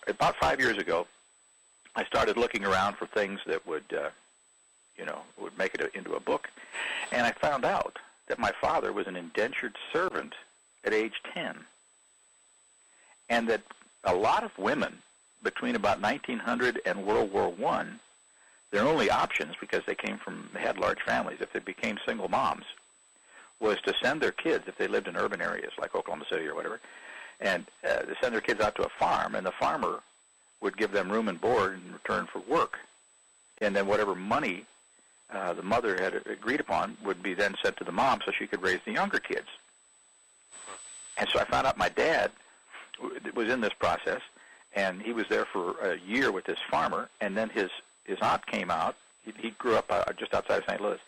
about 5 years ago, I started looking around for things that would make it into a book, and I found out that my father was an indentured servant at age 10, and that a lot of women between about 1900 and World War I, their only options, because they had large families, if they became single moms, was to send their kids, if they lived in urban areas like Oklahoma City or whatever, and to send their kids out to a farm, and the farmer would give them room and board in return for work. And then whatever money the mother had agreed upon would be then sent to the mom so she could raise the younger kids. And so I found out my dad was in this process, and he was there for a year with this farmer, and then his aunt came out. He grew up just outside of St. Louis,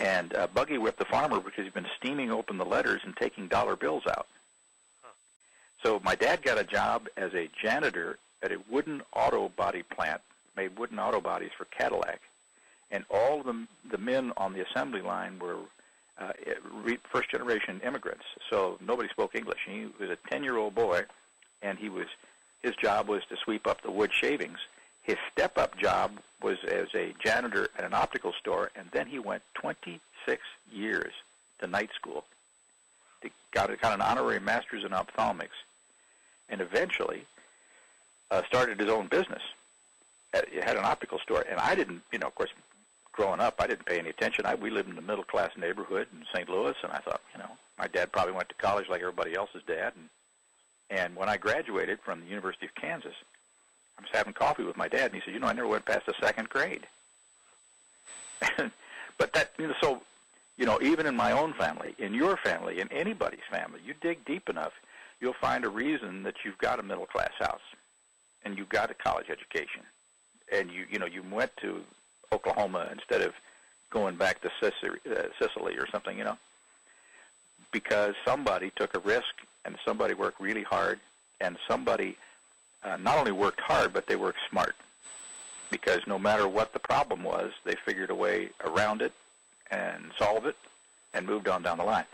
and buggy whipped the farmer because he'd been steaming open the letters and taking dollar bills out. So my dad got a job as a janitor at a wooden auto body plant, made wooden auto bodies for Cadillac, and all of the men on the assembly line were first-generation immigrants, so nobody spoke English. He was a 10-year-old boy, and his job was to sweep up the wood shavings. His step-up job was as a janitor at an optical store, and then he went 26 years to night school. He got an honorary master's in ophthalmics, and eventually started his own business. He had an optical store, and I didn't, of course, growing up, I didn't pay any attention. We lived in a middle-class neighborhood in St. Louis, and I thought, my dad probably went to college like everybody else's dad. And when I graduated from the University of Kansas, I was having coffee with my dad, and he said, I never went past the second grade. But that, so, even in my own family, in your family, in anybody's family, you dig deep enough, you'll find a reason that you've got a middle-class house, and you've got a college education, and you went to Oklahoma instead of going back to Sicily or something, because somebody took a risk and somebody worked really hard, and somebody not only worked hard, but they worked smart, because no matter what the problem was, they figured a way around it and solved it and moved on down the line.